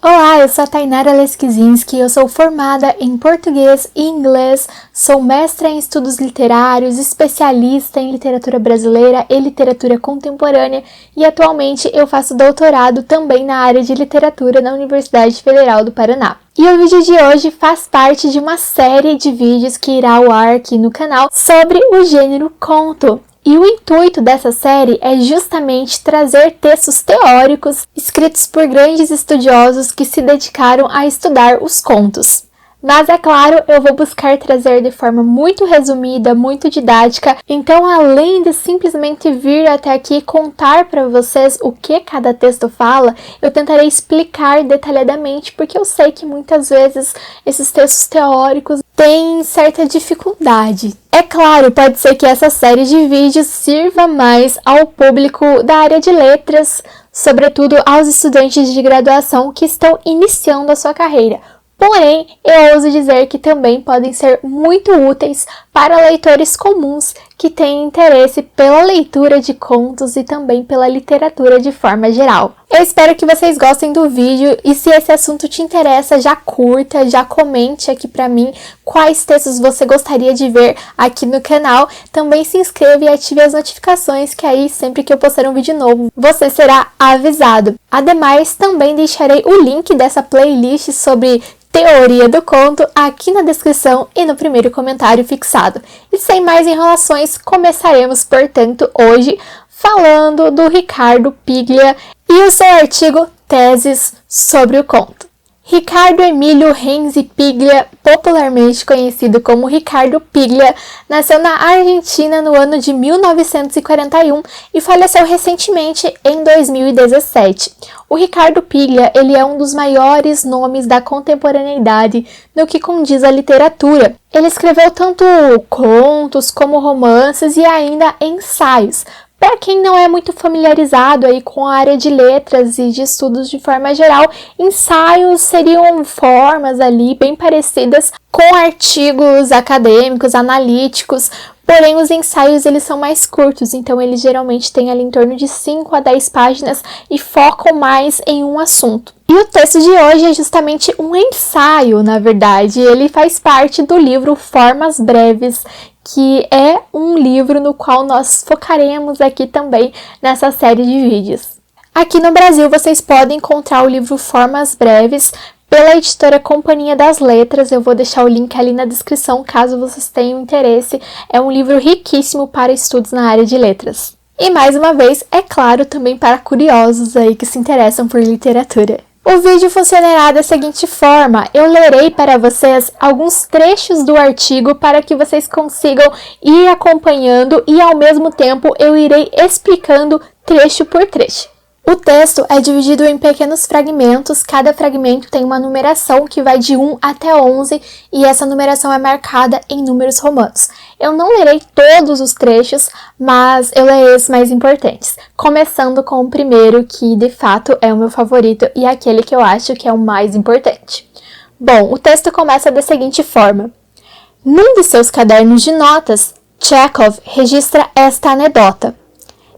Olá, eu sou a Tainara Leskizinski, eu sou formada em português e inglês, sou mestra em estudos literários, especialista em literatura brasileira e literatura contemporânea e atualmente eu faço doutorado também na área de literatura na Universidade Federal do Paraná. E o vídeo de hoje faz parte de uma série de vídeos que irá ao ar aqui no canal sobre o gênero conto. E o intuito dessa série é justamente trazer textos teóricos escritos por grandes estudiosos que se dedicaram a estudar os contos. Mas, é claro, eu vou buscar trazer de forma muito resumida, muito didática, então além de simplesmente vir até aqui contar para vocês o que cada texto fala, eu tentarei explicar detalhadamente, porque eu sei que muitas vezes esses textos teóricos têm certa dificuldade. É claro, pode ser que essa série de vídeos sirva mais ao público da área de letras, sobretudo aos estudantes de graduação que estão iniciando a sua carreira. Porém, eu ouso dizer que também podem ser muito úteis para leitores comuns que têm interesse pela leitura de contos e também pela literatura de forma geral. Eu espero que vocês gostem do vídeo e se esse assunto te interessa, já curta, já comente aqui pra mim quais textos você gostaria de ver aqui no canal. Também se inscreva e ative as notificações que aí sempre que eu postar um vídeo novo, você será avisado. Ademais, também deixarei o link dessa playlist sobre teoria do conto aqui na descrição e no primeiro comentário fixado. E sem mais enrolações, começaremos, portanto, hoje falando do Ricardo Piglia e o seu artigo Teses sobre o conto. Ricardo Emílio Renzi Piglia, popularmente conhecido como Ricardo Piglia, nasceu na Argentina no ano de 1941 e faleceu recentemente em 2017. O Ricardo Piglia, ele é um dos maiores nomes da contemporaneidade no que condiz à literatura. Ele escreveu tanto contos como romances e ainda ensaios. Para quem não é muito familiarizado aí com a área de letras e de estudos de forma geral, ensaios seriam formas ali bem parecidas com artigos acadêmicos, analíticos, porém os ensaios eles são mais curtos, então eles geralmente têm ali em torno de 5 a 10 páginas e focam mais em um assunto. E o texto de hoje é justamente um ensaio, na verdade, ele faz parte do livro Formas Breves, que é um livro no qual nós focaremos aqui também nessa série de vídeos. Aqui no Brasil vocês podem encontrar o livro Formas Breves pela editora Companhia das Letras, eu vou deixar o link ali na descrição caso vocês tenham interesse, é um livro riquíssimo para estudos na área de letras. E mais uma vez, é claro, também para curiosos aí que se interessam por literatura. O vídeo funcionará da seguinte forma, eu lerei para vocês alguns trechos do artigo para que vocês consigam ir acompanhando e ao mesmo tempo eu irei explicando trecho por trecho. O texto é dividido em pequenos fragmentos, cada fragmento tem uma numeração que vai de 1 até 11 e essa numeração é marcada em números romanos. Eu não lerei todos os trechos, mas eu lerei os mais importantes, começando com o primeiro, que de fato é o meu favorito e aquele que eu acho que é o mais importante. Bom, o texto começa da seguinte forma. Num de seus cadernos de notas, Chekhov registra esta anedota.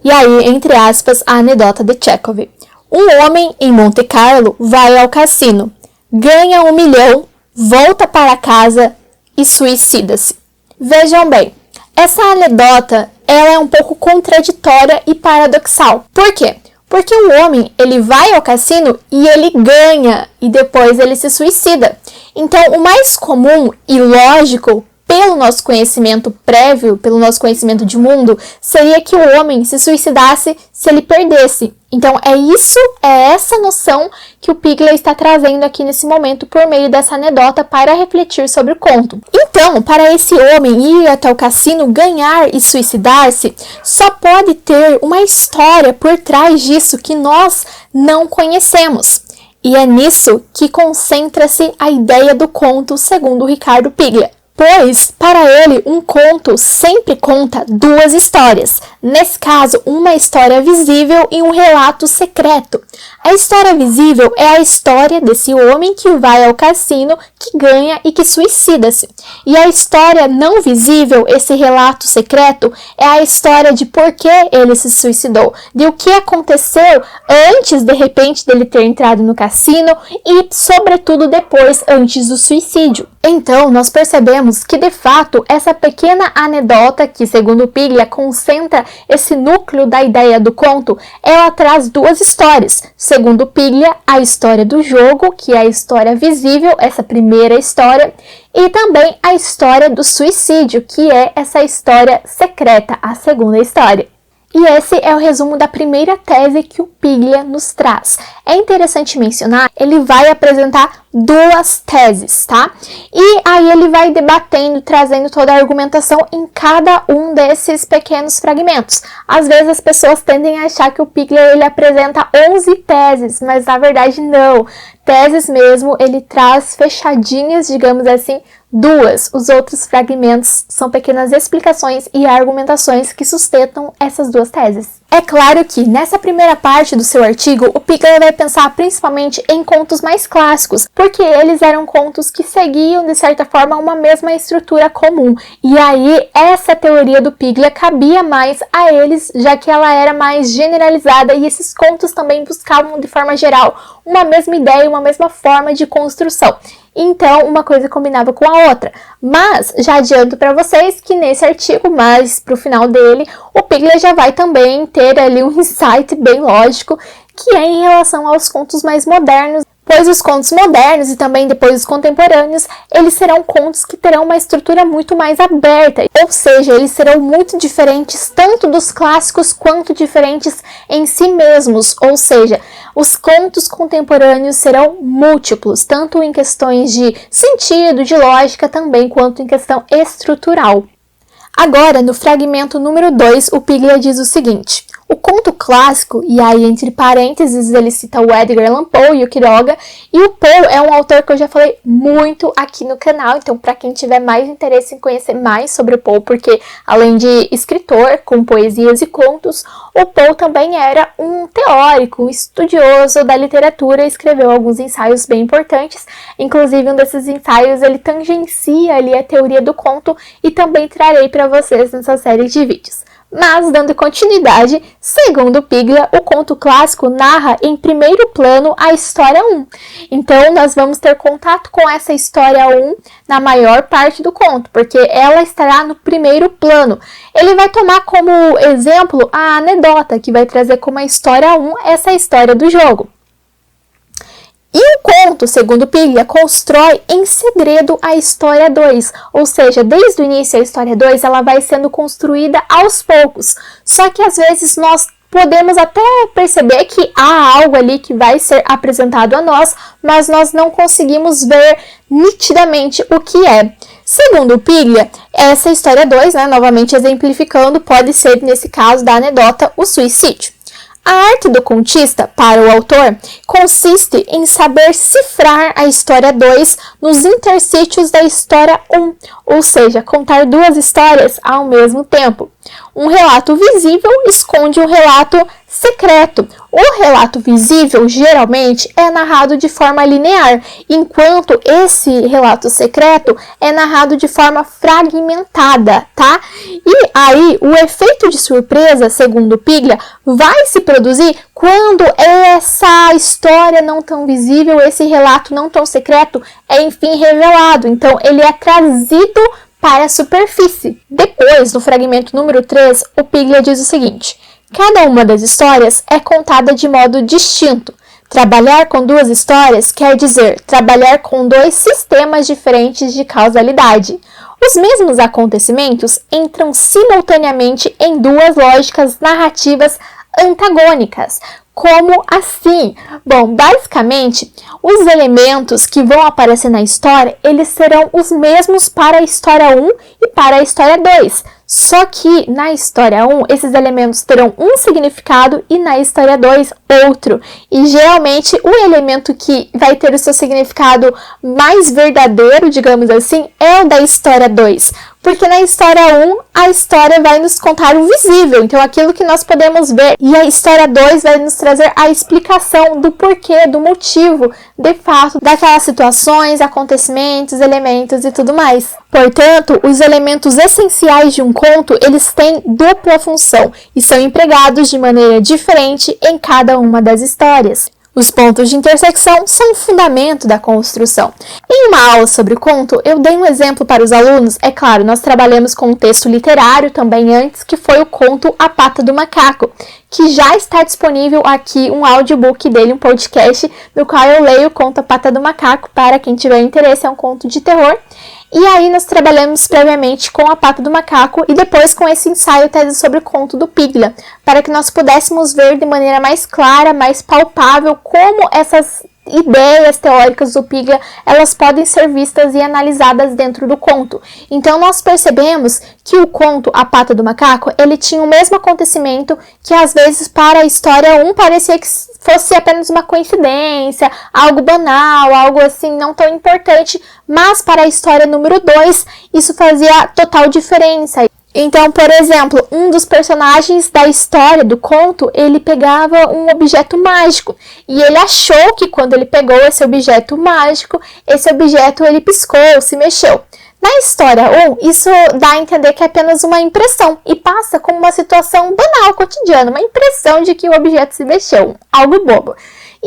E aí, entre aspas, a anedota de Chekhov. Um homem em Monte Carlo vai ao cassino, ganha 1 milhão, volta para casa e suicida-se. Vejam bem, essa anedota ela é um pouco contraditória e paradoxal. Por quê? Porque o homem ele vai ao cassino e ele ganha e depois ele se suicida. Então, o mais comum e lógico pelo nosso conhecimento prévio, pelo nosso conhecimento de mundo, seria que o homem se suicidasse se ele perdesse. Então, é essa noção que o Piglia está trazendo aqui nesse momento por meio dessa anedota para refletir sobre o conto. Então, para esse homem ir até o cassino, ganhar e suicidar-se, só pode ter uma história por trás disso que nós não conhecemos. E é nisso que concentra-se a ideia do conto, segundo Ricardo Piglia. Pois, para ele, um conto sempre conta duas histórias. Nesse caso, uma história visível e um relato secreto. A história visível é a história desse homem que vai ao cassino, que ganha e que suicida-se. E a história não visível, esse relato secreto, é a história de por que ele se suicidou, de o que aconteceu antes, de repente, dele ter entrado no cassino e, sobretudo, depois, antes do suicídio. Então, nós percebemos que, de fato, essa pequena anedota, que, segundo Piglia, concentra esse núcleo da ideia do conto, ela traz duas histórias. Segundo Piglia, a história do jogo, que é a história visível, essa primeira história, e também a história do suicídio, que é essa história secreta, a segunda história. E esse é o resumo da primeira tese que o Piglia nos traz. É interessante mencionar, ele vai apresentar duas teses, tá? E aí ele vai debatendo, trazendo toda a argumentação em cada um desses pequenos fragmentos. Às vezes as pessoas tendem a achar que o Piglia ele apresenta 11 teses, mas na verdade não. Teses mesmo, ele traz fechadinhas, digamos assim, duas. Os outros fragmentos são pequenas explicações e argumentações que sustentam essas duas teses. É claro que, nessa primeira parte do seu artigo, o Piglia vai pensar principalmente em contos mais clássicos, porque eles eram contos que seguiam, de certa forma, uma mesma estrutura comum. E aí, essa teoria do Piglia cabia mais a eles, já que ela era mais generalizada e esses contos também buscavam, de forma geral, uma mesma ideia, uma mesma forma de construção. Então, uma coisa combinava com a outra. Mas, já adianto para vocês que nesse artigo, mais para o final dele, o Piglia já vai também ter ali um insight bem lógico, que é em relação aos contos mais modernos, pois os contos modernos e também depois os contemporâneos, eles serão contos que terão uma estrutura muito mais aberta, ou seja, eles serão muito diferentes tanto dos clássicos quanto diferentes em si mesmos, ou seja, os contos contemporâneos serão múltiplos, tanto em questões de sentido, de lógica também, quanto em questão estrutural. Agora, no fragmento número 2, o Piglia diz o seguinte: o conto clássico, e aí entre parênteses ele cita o Edgar Allan Poe e o Quiroga, e o Poe é um autor que eu já falei muito aqui no canal, então para quem tiver mais interesse em conhecer mais sobre o Poe, porque além de escritor com poesias e contos, o Poe também era um teórico, um estudioso da literatura e escreveu alguns ensaios bem importantes, inclusive um desses ensaios ele tangencia ali a teoria do conto e também trarei para vocês nessa série de vídeos. Mas, dando continuidade, segundo Piglia, o conto clássico narra em primeiro plano a história 1. Então, nós vamos ter contato com essa história 1 na maior parte do conto, porque ela estará no primeiro plano. Ele vai tomar como exemplo a anedota, que vai trazer como a história 1 essa história do jogo. E o conto, segundo Piglia, constrói em segredo a história 2, ou seja, desde o início a história 2 ela vai sendo construída aos poucos, só que às vezes nós podemos até perceber que há algo ali que vai ser apresentado a nós, mas nós não conseguimos ver nitidamente o que é. Segundo Piglia, essa história 2, novamente exemplificando, pode ser, nesse caso da anedota, o suicídio. A arte do contista, para o autor, consiste em saber cifrar a história 2 nos interstícios da história 1, ou seja, contar duas histórias ao mesmo tempo. Um relato visível esconde um relato secreto. O relato visível, geralmente, é narrado de forma linear, enquanto esse relato secreto é narrado de forma fragmentada, tá? E aí, o efeito de surpresa, segundo Piglia, vai se produzir quando essa história não tão visível, esse relato não tão secreto, é enfim revelado. Então, ele é trazido para a superfície. Depois, no fragmento número 3, o Piglia diz o seguinte: cada uma das histórias é contada de modo distinto. Trabalhar com duas histórias quer dizer trabalhar com dois sistemas diferentes de causalidade. Os mesmos acontecimentos entram simultaneamente em duas lógicas narrativas antagônicas. Como assim? Bom, basicamente, os elementos que vão aparecer na história, eles serão os mesmos para a história 1 e para a história 2. Só que na história 1, esses elementos terão um significado e na história 2, outro. E geralmente, o elemento que vai ter o seu significado mais verdadeiro, digamos assim, é o da história 2. Porque na história 1, a história vai nos contar o visível, então aquilo que nós podemos ver. E a história 2 vai nos trazer a explicação do porquê, do motivo, de fato, daquelas situações, acontecimentos, elementos e tudo mais. Portanto, os elementos essenciais de um conto, eles têm dupla função e são empregados de maneira diferente em cada uma das histórias. Os pontos de intersecção são o fundamento da construção. Em uma aula sobre o conto, eu dei um exemplo para os alunos. É claro, nós trabalhamos com um texto literário também antes, que foi o conto A Pata do Macaco, que já está disponível aqui um audiobook dele, um podcast, no qual eu leio o conto A Pata do Macaco, para quem tiver interesse, é um conto de terror. E aí nós trabalhamos previamente com A Pata do Macaco e depois com esse ensaio tese sobre o conto do Piglia, para que nós pudéssemos ver de maneira mais clara, mais palpável, como essas ideias teóricas do Piglia, elas podem ser vistas e analisadas dentro do conto. Então nós percebemos que o conto A Pata do Macaco, ele tinha o mesmo acontecimento que às vezes para a história 1 parecia que fosse apenas uma coincidência, algo banal, algo assim não tão importante, mas para a história número 2 isso fazia total diferença. Então, por exemplo, um dos personagens da história do conto, ele pegava um objeto mágico e ele achou que quando ele pegou esse objeto mágico, esse objeto ele piscou, se mexeu. Na história 1, isso dá a entender que é apenas uma impressão e passa como uma situação banal, cotidiana, uma impressão de que o objeto se mexeu, algo bobo.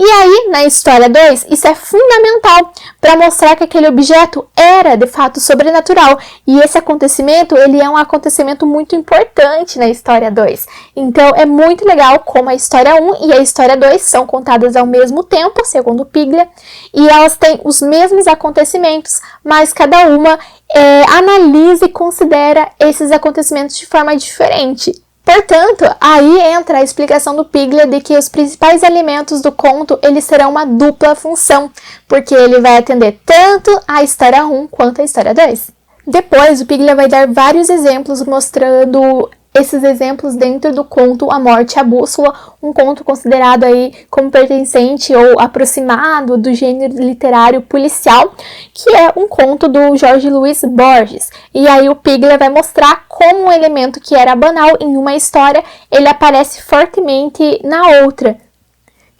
E aí, na história 2, isso é fundamental para mostrar que aquele objeto era, de fato, sobrenatural. E esse acontecimento, ele é um acontecimento muito importante na história 2. Então, é muito legal como a história 1 e a história 2 são contadas ao mesmo tempo, segundo Piglia, e elas têm os mesmos acontecimentos, mas cada uma analisa e considera esses acontecimentos de forma diferente. Portanto, aí entra a explicação do Piglia de que os principais elementos do conto, eles terão uma dupla função, porque ele vai atender tanto a história 1 quanto a história 2. Depois, o Piglia vai dar vários exemplos mostrando esses exemplos dentro do conto A Morte e a Bússola, um conto considerado aí como pertencente ou aproximado do gênero literário policial, que é um conto do Jorge Luis Borges. E aí o Piglia vai mostrar como um elemento que era banal em uma história, ele aparece fortemente na outra.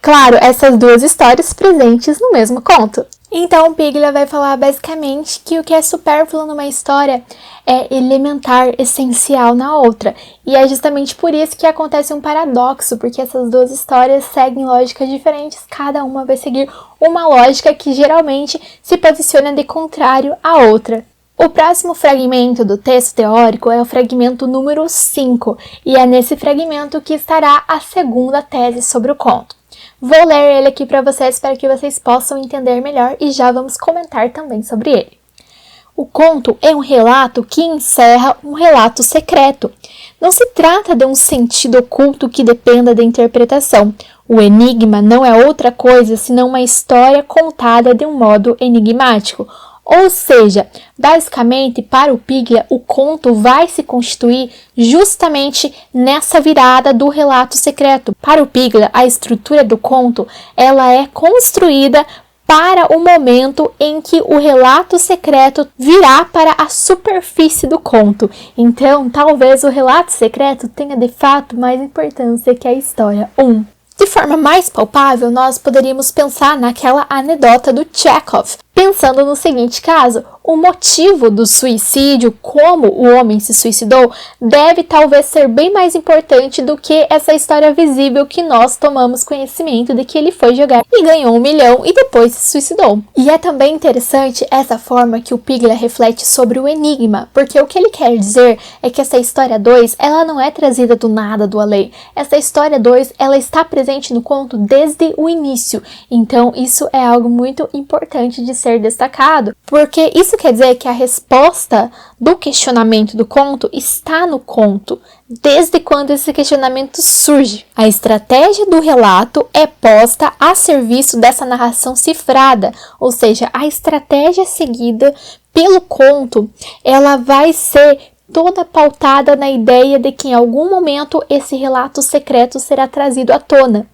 Claro, essas duas histórias presentes no mesmo conto. Então, o Piglia vai falar basicamente que o que é supérfluo numa história é elementar, essencial na outra. E é justamente por isso que acontece um paradoxo, porque essas duas histórias seguem lógicas diferentes, cada uma vai seguir uma lógica que geralmente se posiciona de contrário à outra. O próximo fragmento do texto teórico é o fragmento número 5, e é nesse fragmento que estará a segunda tese sobre o conto. Vou ler ele aqui para vocês que vocês possam entender melhor e já vamos comentar também sobre ele. O conto é um relato que encerra um relato secreto. Não se trata de um sentido oculto que dependa da interpretação. O enigma não é outra coisa senão uma história contada de um modo enigmático. Ou seja, basicamente, para o Piglia, o conto vai se constituir justamente nessa virada do relato secreto. Para o Piglia, a estrutura do conto, ela é construída para o momento em que o relato secreto virá para a superfície do conto. Então, talvez o relato secreto tenha de fato mais importância que a história 1. De forma mais palpável, nós poderíamos pensar naquela anedota do Chekhov, pensando no seguinte caso: o motivo do suicídio, como o homem se suicidou, deve talvez ser bem mais importante do que essa história visível que nós tomamos conhecimento de que ele foi jogar e ganhou 1 milhão e depois se suicidou. E é também interessante essa forma que o Piglia reflete sobre o enigma, porque o que ele quer dizer é que essa história 2, ela não é trazida do nada, do além. Essa história 2, ela está presente no conto desde o início. Então isso é algo muito importante de ser destacado, porque isso quer dizer que a resposta do questionamento do conto está no conto, desde quando esse questionamento surge. A estratégia do relato é posta a serviço dessa narração cifrada, ou seja, a estratégia seguida pelo conto, ela vai ser toda pautada na ideia de que em algum momento esse relato secreto será trazido à tona.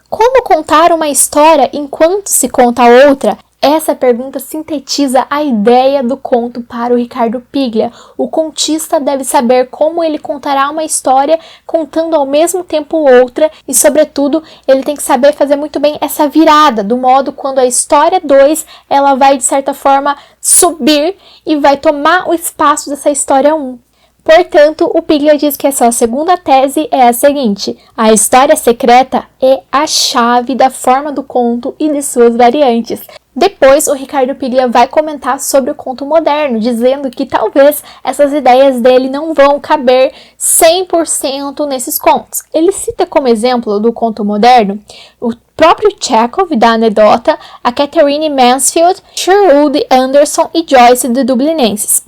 Como contar uma história enquanto se conta outra? Essa pergunta sintetiza a ideia do conto para o Ricardo Piglia. O contista deve saber como ele contará uma história contando ao mesmo tempo outra e, sobretudo, ele tem que saber fazer muito bem essa virada, do modo quando a história 2 ela vai, de certa forma, subir e vai tomar o espaço dessa história 1. Portanto, o Piglia diz que a sua segunda tese é a seguinte: a história secreta é a chave da forma do conto e de suas variantes. Depois, o Ricardo Piglia vai comentar sobre o conto moderno, dizendo que talvez essas ideias dele não vão caber 100% nesses contos. Ele cita como exemplo do conto moderno o próprio Chekhov, da anedota, a Catherine Mansfield, Sherwood Anderson e Joyce de Dublinenses.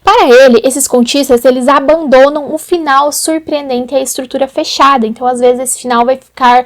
Para ele, esses contistas, eles abandonam o final surpreendente e a estrutura fechada. Então, às vezes, esse final vai ficar,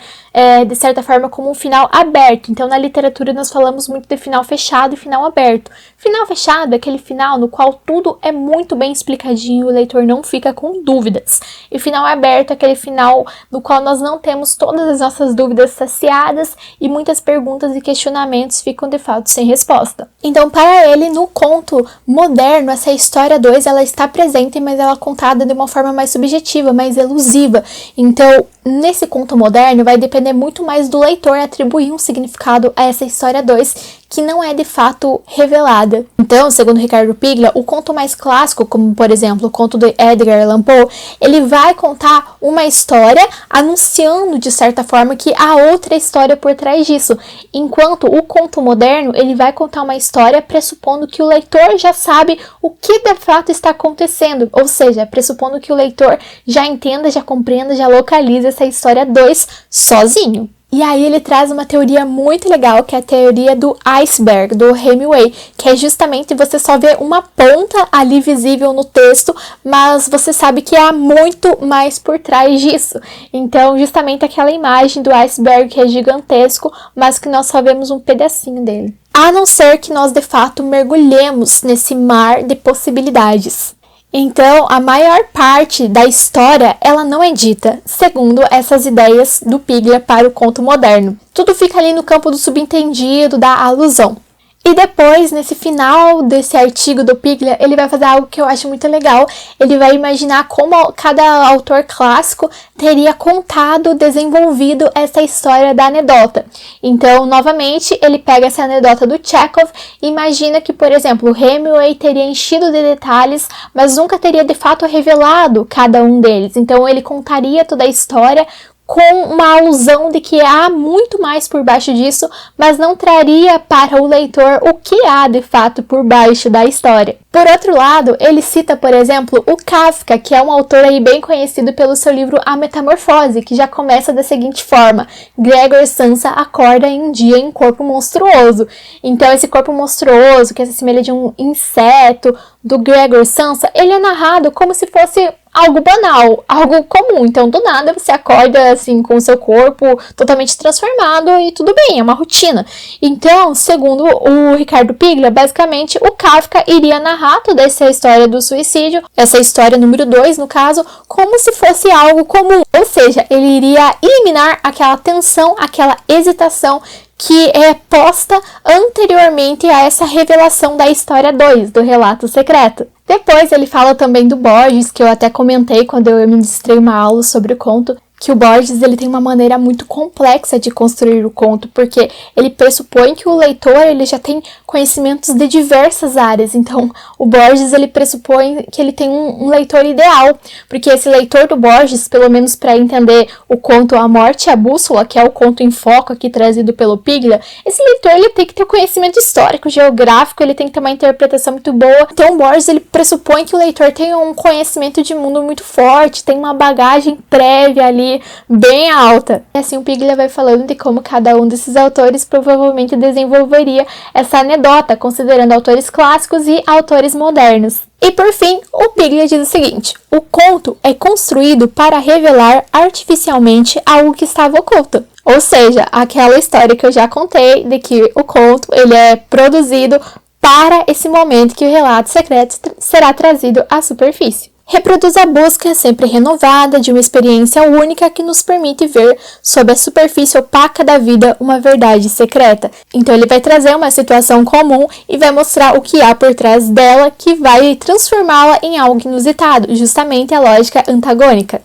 de certa forma, como um final aberto. Então, na literatura, nós falamos muito de final fechado e final aberto. Final fechado é aquele final no qual tudo é muito bem explicadinho e o leitor não fica com dúvidas. E final aberto é aquele final no qual nós não temos todas as nossas dúvidas saciadas e muitas perguntas e questionamentos ficam, de fato, sem resposta. Então, para ele, no conto moderno, essa história 2, ela está presente, mas ela é contada de uma forma mais subjetiva, mais elusiva. Então, nesse conto moderno, vai depender muito mais do leitor atribuir um significado a essa história 2, que não é de fato revelada. Então, segundo Ricardo Piglia, o conto mais clássico, como por exemplo o conto de Edgar Allan Poe, ele vai contar uma história anunciando de certa forma que há outra história por trás disso, enquanto o conto moderno ele vai contar uma história pressupondo que o leitor já sabe o que de fato está acontecendo, ou seja, pressupondo que o leitor já entenda, já compreenda, já localize essa história 2 sozinho. E aí ele traz uma teoria muito legal, que é a teoria do iceberg, do Hemingway, que é justamente você só vê uma ponta ali visível no texto, mas você sabe que há muito mais por trás disso. Então, justamente aquela imagem do iceberg que é gigantesco, mas que nós só vemos um pedacinho dele. A não ser que nós, de fato, mergulhemos nesse mar de possibilidades. Então, a maior parte da história, ela não é dita, segundo essas ideias do Piglia para o conto moderno. Tudo fica ali no campo do subentendido, da alusão. E depois, nesse final desse artigo do Piglia, ele vai fazer algo que eu acho muito legal. Ele vai imaginar como cada autor clássico teria contado, desenvolvido essa história da anedota. Então, novamente, ele pega essa anedota do Chekhov e imagina que, por exemplo, Hemingway teria enchido de detalhes, mas nunca teria de fato revelado cada um deles. Então, ele contaria toda a história com uma alusão de que há muito mais por baixo disso, mas não traria para o leitor o que há de fato por baixo da história. Por outro lado, ele cita, por exemplo, o Kafka, que é um autor aí bem conhecido pelo seu livro A Metamorfose, que já começa da seguinte forma: Gregor Samsa acorda em um dia em um corpo monstruoso. Então, esse corpo monstruoso, que se assemelha de um inseto, do Gregor Samsa, ele é narrado como se fosse algo banal, algo comum. Então, do nada, você acorda assim com o seu corpo totalmente transformado e tudo bem, é uma rotina. Então, segundo o Ricardo Piglia, basicamente, o Kafka iria narrar toda essa história do suicídio, essa história número 2, no caso, como se fosse algo comum. Ou seja, ele iria eliminar aquela tensão, aquela hesitação que é posta anteriormente a essa revelação da história 2, do relato secreto. Depois ele fala também do Borges, que eu até comentei quando eu ministrei uma aula sobre o conto, que o Borges ele tem uma maneira muito complexa de construir o conto, porque ele pressupõe que o leitor ele já tem conhecimentos de diversas áreas. Então, o Borges ele pressupõe que ele tem um leitor ideal, porque esse leitor do Borges, pelo menos para entender o conto A Morte e a Bússola, que é o conto em foco aqui trazido pelo Piglia, esse leitor ele tem que ter conhecimento histórico, geográfico, ele tem que ter uma interpretação muito boa. Então, o Borges ele pressupõe que o leitor tem um conhecimento de mundo muito forte, tem uma bagagem prévia ali bem alta. E assim o Piglia vai falando de como cada um desses autores provavelmente desenvolveria essa anedota, considerando autores clássicos e autores modernos. E por fim, o Piglia diz o seguinte: o conto é construído para revelar artificialmente algo que estava oculto. Ou seja, aquela história que eu já contei de que o conto ele é produzido para esse momento que o relato secreto será trazido à superfície. reproduz a busca sempre renovada de uma experiência única que nos permite ver sob a superfície opaca da vida uma verdade secreta. Então ele vai trazer uma situação comum e vai mostrar o que há por trás dela que vai transformá-la em algo inusitado, justamente a lógica antagônica.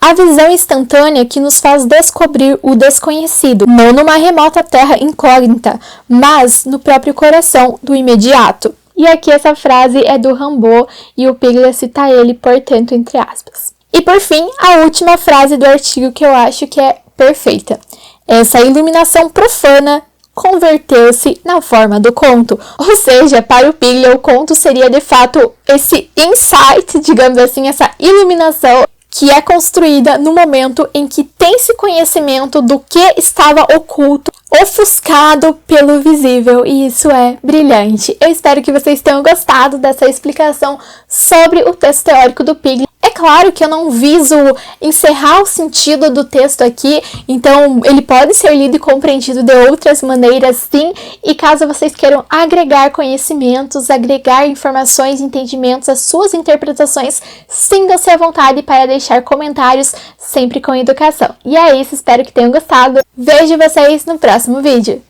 A visão instantânea que nos faz descobrir o desconhecido, não numa remota terra incógnita, mas no próprio coração do imediato. E aqui essa frase é do Rimbaud e o Piglia cita ele, portanto, entre aspas. E por fim, a última frase do artigo que eu acho que é perfeita. Essa iluminação profana converteu-se na forma do conto. Ou seja, para o Piglia, o conto seria de fato esse insight, digamos assim, essa iluminação que é construída no momento em que tem-se conhecimento do que estava oculto, ofuscado pelo visível, e isso é brilhante. Eu espero que vocês tenham gostado dessa explicação sobre o texto teórico do Piglia. É claro que eu não viso encerrar o sentido do texto aqui, então ele pode ser lido e compreendido de outras maneiras sim, e caso vocês queiram agregar conhecimentos, agregar informações, entendimentos às suas interpretações, sintam-se à vontade para deixar comentários, sempre com educação. E é isso, espero que tenham gostado. Vejo vocês no próximo vídeo.